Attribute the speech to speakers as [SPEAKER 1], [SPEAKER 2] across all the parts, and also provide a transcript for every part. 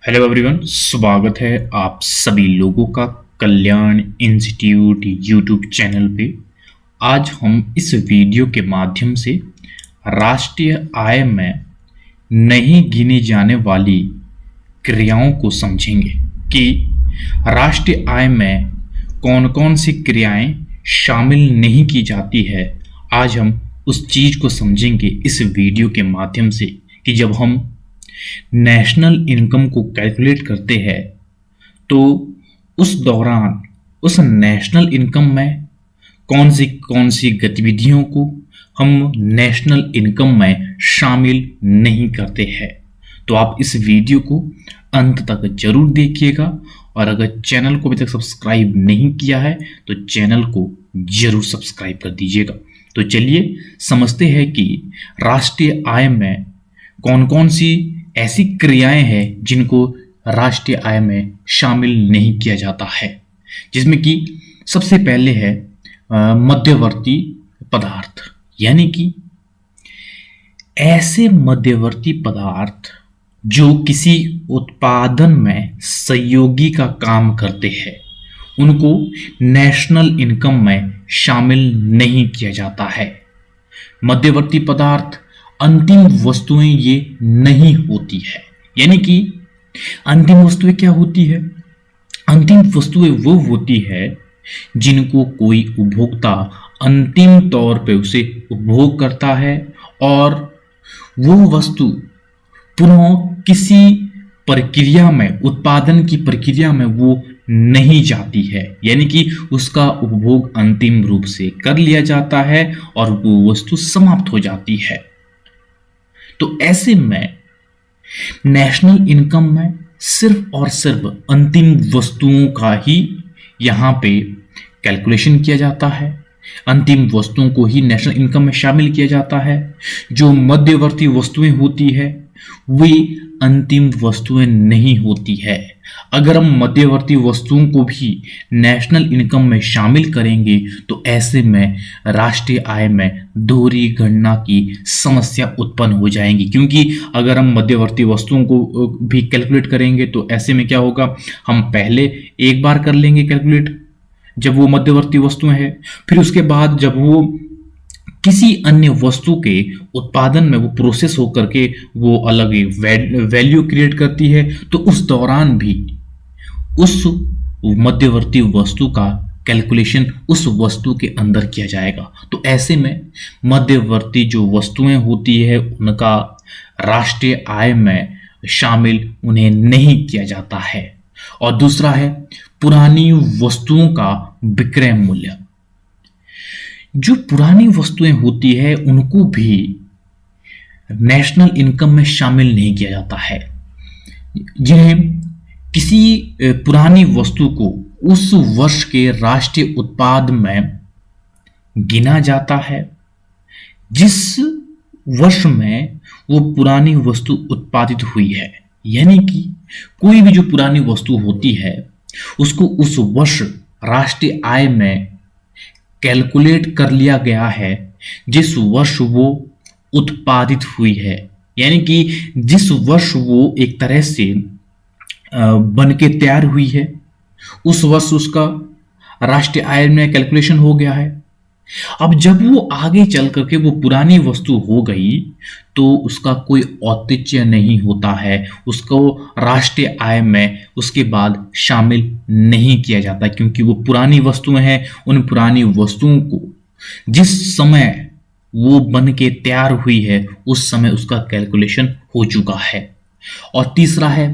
[SPEAKER 1] Hello everyone, स्वागत है आप सभी लोगों का कल्याण इंस्टीट्यूट यूट्यूब चैनल पे। आज हम इस वीडियो के माध्यम से राष्ट्रीय आय में नहीं गिनी जाने वाली क्रियाओं को समझेंगे कि राष्ट्रीय आय में कौन कौन सी क्रियाएं शामिल नहीं की जाती है। आज हम उस चीज को समझेंगे इस वीडियो के माध्यम से कि जब हम नेशनल इनकम को कैलकुलेट करते हैं तो उस दौरान उस नेशनल इनकम में कौन सी गतिविधियों को हम नेशनल इनकम में शामिल नहीं करते हैं। तो आप इस वीडियो को अंत तक जरूर देखिएगा और अगर चैनल को अभी तक सब्सक्राइब नहीं किया है तो चैनल को जरूर सब्सक्राइब कर दीजिएगा। तो चलिए समझते हैं कि राष्ट्रीय आय में कौन कौन सी ऐसी क्रियाएं हैं जिनको राष्ट्रीय आय में शामिल नहीं किया जाता है, जिसमें कि सबसे पहले है मध्यवर्ती पदार्थ, यानी कि ऐसे मध्यवर्ती पदार्थ जो किसी उत्पादन में सहयोगी का काम करते हैं, उनको नेशनल इनकम में शामिल नहीं किया जाता है। मध्यवर्ती पदार्थ अंतिम वस्तुएं ये नहीं होती है, यानी कि अंतिम वस्तुएं क्या होती है? अंतिम वस्तुएं वो होती है जिनको कोई उपभोक्ता अंतिम तौर पे उसे उपभोग करता है और वो वस्तु पुनः किसी प्रक्रिया में, उत्पादन की प्रक्रिया में वो नहीं जाती है, यानी कि उसका उपभोग अंतिम रूप से कर लिया जाता है और वो वस्तु समाप्त हो जाती है। तो ऐसे में नेशनल इनकम में सिर्फ और सिर्फ अंतिम वस्तुओं का ही यहां पे कैलकुलेशन किया जाता है। अंतिम वस्तुओं को ही नेशनल इनकम में शामिल किया जाता है। जो मध्यवर्ती वस्तुएं होती है वे अंतिम वस्तुएं नहीं होती है। अगर हम मध्यवर्ती वस्तुओं को भी नेशनल इनकम में शामिल करेंगे तो ऐसे में राष्ट्रीय आय में दोहरी गणना की समस्या उत्पन्न हो जाएंगी, क्योंकि अगर हम मध्यवर्ती वस्तुओं को भी कैलकुलेट करेंगे तो ऐसे में क्या होगा, हम पहले एक बार कर लेंगे कैलकुलेट जब वो मध्यवर्ती वस्तुएं हैं, फिर उसके बाद जब वो किसी अन्य वस्तु के उत्पादन में वो प्रोसेस होकर के वो अलग वैल्यू क्रिएट करती है, तो उस दौरान भी उस मध्यवर्ती वस्तु का कैलकुलेशन उस वस्तु के अंदर किया जाएगा। तो ऐसे में मध्यवर्ती जो वस्तुएं होती है उनका राष्ट्रीय आय में शामिल उन्हें नहीं किया जाता है। और दूसरा है पुरानी वस्तुओं का विक्रय मूल्य। जो पुरानी वस्तुएं होती है उनको भी नेशनल इनकम में शामिल नहीं किया जाता है, जिन्हें किसी पुरानी वस्तु को उस वर्ष के राष्ट्रीय उत्पाद में गिना जाता है जिस वर्ष में वो पुरानी वस्तु उत्पादित हुई है। यानी कि कोई भी जो पुरानी वस्तु होती है उसको उस वर्ष राष्ट्रीय आय में कैलकुलेट कर लिया गया है जिस वर्ष वो उत्पादित हुई है, यानी कि जिस वर्ष वो एक तरह से बन के तैयार हुई है उस वर्ष उसका राष्ट्रीय आय में कैलकुलेशन हो गया है। अब जब वो आगे चल करके वो पुरानी वस्तु हो गई तो उसका कोई औचित्य नहीं होता है, उसको राष्ट्रीय आय में उसके बाद शामिल नहीं किया जाता, क्योंकि वो पुरानी वस्तुएं हैं। उन पुरानी वस्तुओं को जिस समय वो बन के तैयार हुई है उस समय उसका कैलकुलेशन हो चुका है। और तीसरा है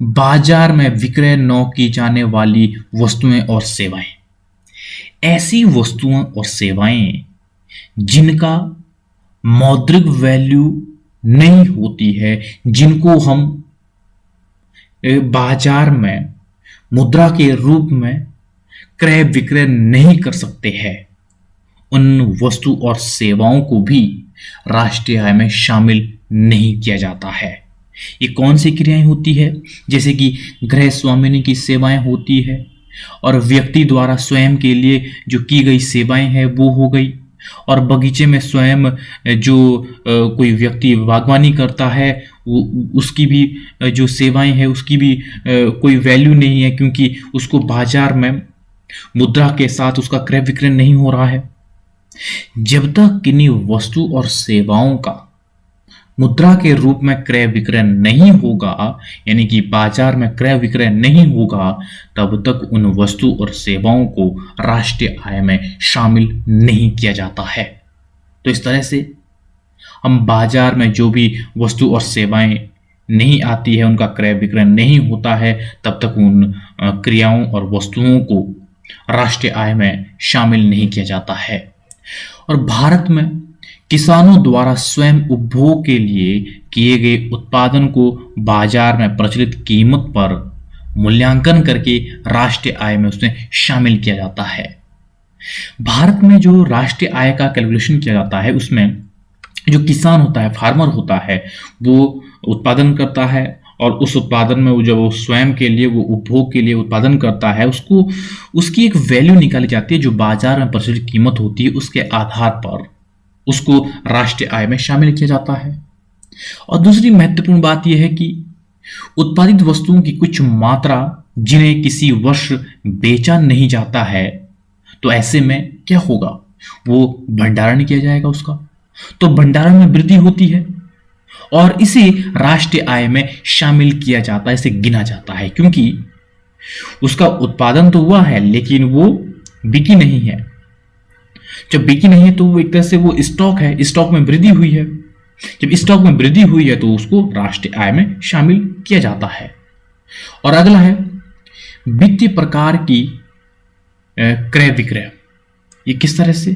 [SPEAKER 1] बाजार में विक्रय न की जाने वाली वस्तुएं और सेवाएं। ऐसी वस्तुएं और सेवाएं जिनका मौद्रिक वैल्यू नहीं होती है, जिनको हम बाजार में मुद्रा के रूप में क्रय विक्रय नहीं कर सकते हैं, उन वस्तु और सेवाओं को भी राष्ट्रीय आय में शामिल नहीं किया जाता है। ये कौन सी क्रियाएं होती है? जैसे कि गृह स्वामिनी की सेवाएं होती है और व्यक्ति द्वारा स्वयं के लिए जो की गई सेवाएं हैं वो हो गई। और बगीचे में स्वयं जो कोई व्यक्ति बागवानी करता है वो उसकी भी जो सेवाएं हैं उसकी भी कोई वैल्यू नहीं है, क्योंकि उसको बाजार में मुद्रा के साथ उसका क्रय विक्रय नहीं हो रहा है। जब तक किन्हीं वस्तु और सेवाओं का मुद्रा के रूप में क्रय विक्रय नहीं होगा, यानी कि बाजार में क्रय विक्रय नहीं होगा, तब तक उन वस्तु और सेवाओं को राष्ट्रीय आय में शामिल नहीं किया जाता है। तो इस तरह से हम बाजार में जो भी वस्तु और सेवाएं नहीं आती है, उनका क्रय विक्रय नहीं होता है, तब तक उन क्रियाओं और वस्तुओं को राष्ट्रीय आय में शामिल नहीं किया जाता है। और भारत में किसानों द्वारा स्वयं उपभोग के लिए किए गए उत्पादन को बाजार में प्रचलित कीमत पर मूल्यांकन करके राष्ट्रीय आय में उसमें शामिल किया जाता है। भारत में जो राष्ट्रीय आय का कैलकुलेशन किया जाता है, उसमें जो किसान होता है, फार्मर होता है, वो उत्पादन करता है और उस उत्पादन में वो जब वो स्वयं के लिए, वो उपभोग के लिए उत्पादन करता है, उसको उसकी एक वैल्यू निकाली जाती है जो बाजार में प्रचलित कीमत होती है, उसके आधार पर उसको राष्ट्रीय आय में शामिल किया जाता है। और दूसरी महत्वपूर्ण बात यह है कि उत्पादित वस्तुओं की कुछ मात्रा जिन्हें किसी वर्ष बेचा नहीं जाता है, तो ऐसे में क्या होगा, वो भंडारण किया जाएगा उसका, तो भंडारण में वृद्धि होती है और इसे राष्ट्रीय आय में शामिल किया जाता है, इसे गिना जाता है, क्योंकि उसका उत्पादन तो हुआ है लेकिन वो बिकी नहीं है। जब बिकी नहीं है तो वो एक तरह से वो स्टॉक है, स्टॉक में वृद्धि हुई है। जब स्टॉक में वृद्धि हुई है तो उसको राष्ट्रीय आय में शामिल किया जाता है। और अगला है वित्तीय प्रकार की क्रय विक्रय। ये किस तरह से?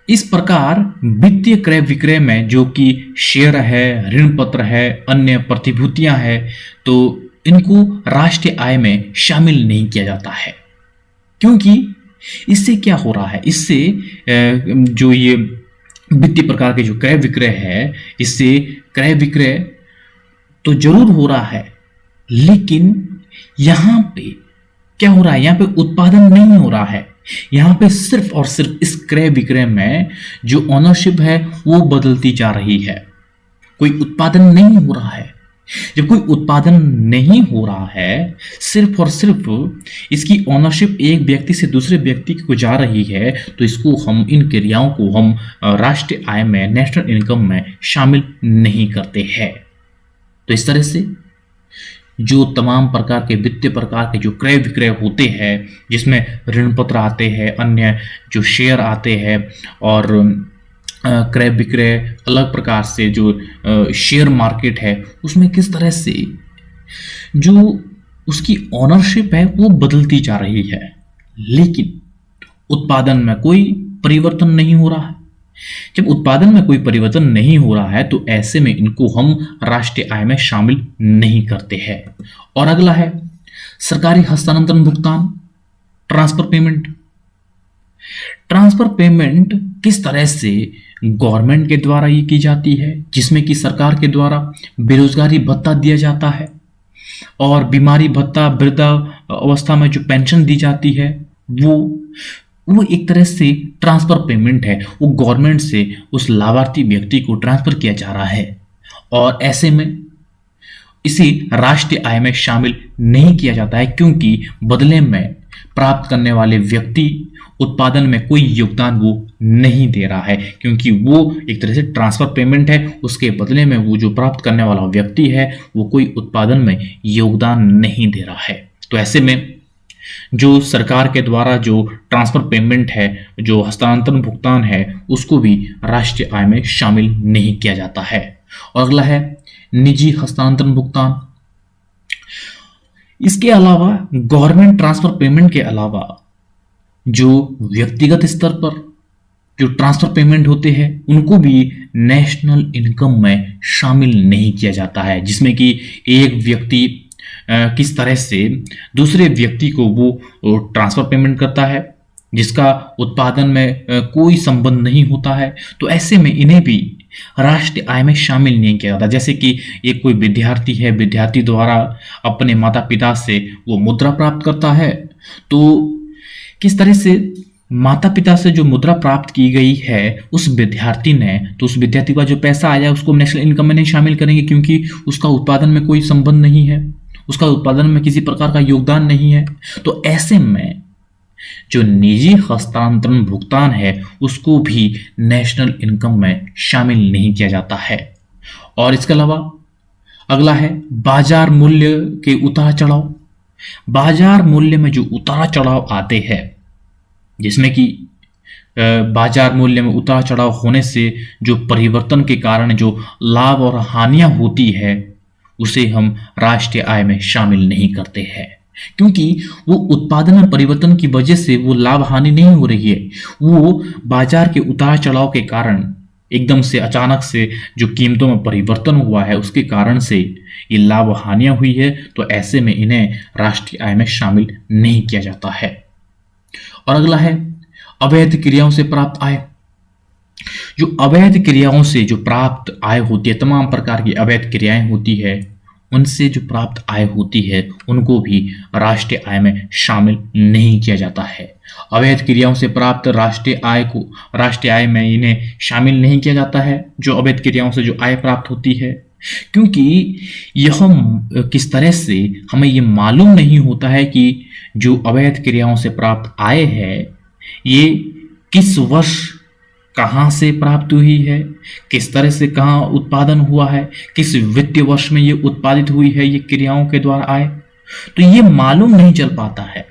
[SPEAKER 1] इस प्रकार वित्तीय क्रय विक्रय में जो कि शेयर है, ऋण पत्र है, अन्य प्रतिभूतियां हैं, तो इनको राष्ट्रीय आय में शामिल नहीं किया जाता है, क्योंकि इससे क्या हो रहा है, इससे जो ये वित्तीय प्रकार के जो क्रय विक्रय है, इससे क्रय विक्रय तो जरूर हो रहा है, लेकिन यहां पे क्या हो रहा है, यहां पे उत्पादन नहीं हो रहा है। यहां पे सिर्फ और सिर्फ इस क्रय विक्रय में जो ओनरशिप है वो बदलती जा रही है, कोई उत्पादन नहीं हो रहा है। जब कोई उत्पादन नहीं हो रहा है, सिर्फ और सिर्फ इसकी ओनरशिप एक व्यक्ति से दूसरे व्यक्ति को जा रही है, तो इसको हम, इन क्रियाओं को हम राष्ट्रीय आय में, नेशनल इनकम में शामिल नहीं करते हैं। तो इस तरह से जो तमाम प्रकार के वित्तीय प्रकार के जो क्रय विक्रय होते हैं, जिसमें ऋण पत्र आते हैं, अन्य जो शेयर आते हैं, और क्रय विक्रय अलग प्रकार से जो शेयर मार्केट है, उसमें किस तरह से जो उसकी ओनरशिप है वो बदलती जा रही है, लेकिन उत्पादन में कोई परिवर्तन नहीं हो रहा है। जब उत्पादन में कोई परिवर्तन नहीं हो रहा है तो ऐसे में इनको हम राष्ट्रीय आय में शामिल नहीं करते हैं। और अगला है सरकारी हस्तांतरण भुगतान, ट्रांसफर पेमेंट। ट्रांसफर पेमेंट किस तरह से गवर्नमेंट के द्वारा ये की जाती है, जिसमें कि सरकार के द्वारा बेरोजगारी भत्ता दिया जाता है और बीमारी भत्ता, वृद्धा अवस्था में जो पेंशन दी जाती है, वो एक तरह से ट्रांसफर पेमेंट है। वो गवर्नमेंट से उस लाभार्थी व्यक्ति को ट्रांसफर किया जा रहा है और ऐसे में इसे राष्ट्रीय आय में शामिल नहीं किया जाता है, क्योंकि बदले में प्राप्त करने वाले व्यक्ति उत्पादन में कोई योगदान वो नहीं दे रहा है, क्योंकि वो एक तरह से ट्रांसफर पेमेंट है। उसके बदले में वो जो प्राप्त करने वाला व्यक्ति है वो कोई उत्पादन में योगदान नहीं दे रहा है। तो ऐसे में जो सरकार के द्वारा जो ट्रांसफर पेमेंट है, जो हस्तांतरण भुगतान है, उसको भी राष्ट्रीय आय में शामिल नहीं किया जाता है। और अगला है निजी हस्तांतरण भुगतान। इसके अलावा गवर्नमेंट ट्रांसफर पेमेंट के अलावा जो व्यक्तिगत स्तर पर जो ट्रांसफर पेमेंट होते हैं उनको भी नेशनल इनकम में शामिल नहीं किया जाता है, जिसमें कि एक व्यक्ति किस तरह से दूसरे व्यक्ति को वो ट्रांसफर पेमेंट करता है जिसका उत्पादन में कोई संबंध नहीं होता है, तो ऐसे में इन्हें भी राष्ट्रीय आय में शामिल नहीं किया जाता। जैसे कि एक कोई विद्यार्थी है, विद्यार्थी द्वारा अपने माता पिता से वो मुद्रा प्राप्त करता है, तो किस तरह से माता पिता से जो मुद्रा प्राप्त की गई है उस विद्यार्थी ने, तो उस विद्यार्थी का जो पैसा आया उसको हम नेशनल इनकम में नहीं शामिल करेंगे, क्योंकि उसका उत्पादन में कोई संबंध नहीं है, उसका उत्पादन में किसी प्रकार का योगदान नहीं है। तो ऐसे में जो निजी हस्तांतरण भुगतान है उसको भी नेशनल इनकम में शामिल नहीं किया जाता है। और इसके अलावा अगला है बाजार मूल्य के उतार चढ़ाव। बाजार मूल्य में जो उतार चढ़ाव आते हैं, जिसमें कि बाजार मूल्य में उतार चढ़ाव होने से जो परिवर्तन के कारण जो लाभ और हानियां होती है उसे हम राष्ट्रीय आय में शामिल नहीं करते हैं, क्योंकि वो उत्पादन में परिवर्तन की वजह से वो लाभ हानि नहीं हो रही है, वो बाजार के उतार चढ़ाव के कारण एकदम से अचानक से जो कीमतों में परिवर्तन हुआ है उसके कारण से ये लाभ हानियां हुई है। तो ऐसे में इन्हें राष्ट्रीय आय में शामिल नहीं किया जाता है। और अगला है अवैध क्रियाओं से प्राप्त आय। जो अवैध क्रियाओं से जो प्राप्त आय होती है, तमाम प्रकार की अवैध क्रियाएं होती है, उनसे जो प्राप्त आय होती है उनको भी राष्ट्रीय आय में शामिल नहीं किया जाता है। अवैध क्रियाओं से प्राप्त राष्ट्रीय आय में इन्हें शामिल नहीं किया जाता है, जो अवैध क्रियाओं से जो आय प्राप्त होती है, क्योंकि यह किस तरह से हमें ये मालूम नहीं होता है कि जो अवैध क्रियाओं से प्राप्त आय है ये किस वर्ष कहाँ से प्राप्त हुई है, किस तरह से कहाँ उत्पादन हुआ है, किस वित्तीय वर्ष में ये उत्पादित हुई है ये क्रियाओं के द्वारा आय, तो ये मालूम नहीं चल पाता है।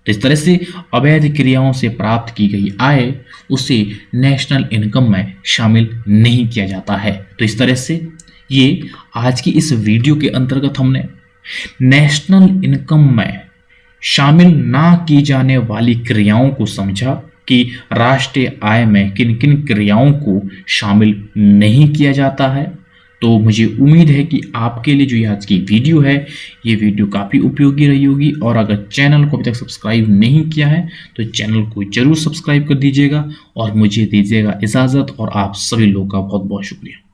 [SPEAKER 1] तो इस तरह से अवैध क्रियाओं से प्राप्त की गई आय उसे नेशनल इनकम में शामिल नहीं किया जाता है। तो इस तरह से ये आज की इस वीडियो के अंतर्गत हमने नेशनल इनकम में शामिल ना की जाने वाली क्रियाओं को समझा कि राष्ट्रीय आय में किन किन क्रियाओं को शामिल नहीं किया जाता है। तो मुझे उम्मीद है कि आपके लिए जो ये आज की वीडियो है ये वीडियो काफ़ी उपयोगी रही होगी। और अगर चैनल को अभी तक सब्सक्राइब नहीं किया है तो चैनल को जरूर सब्सक्राइब कर दीजिएगा और मुझे दीजिएगा इजाज़त। और आप सभी लोगों का बहुत बहुत शुक्रिया।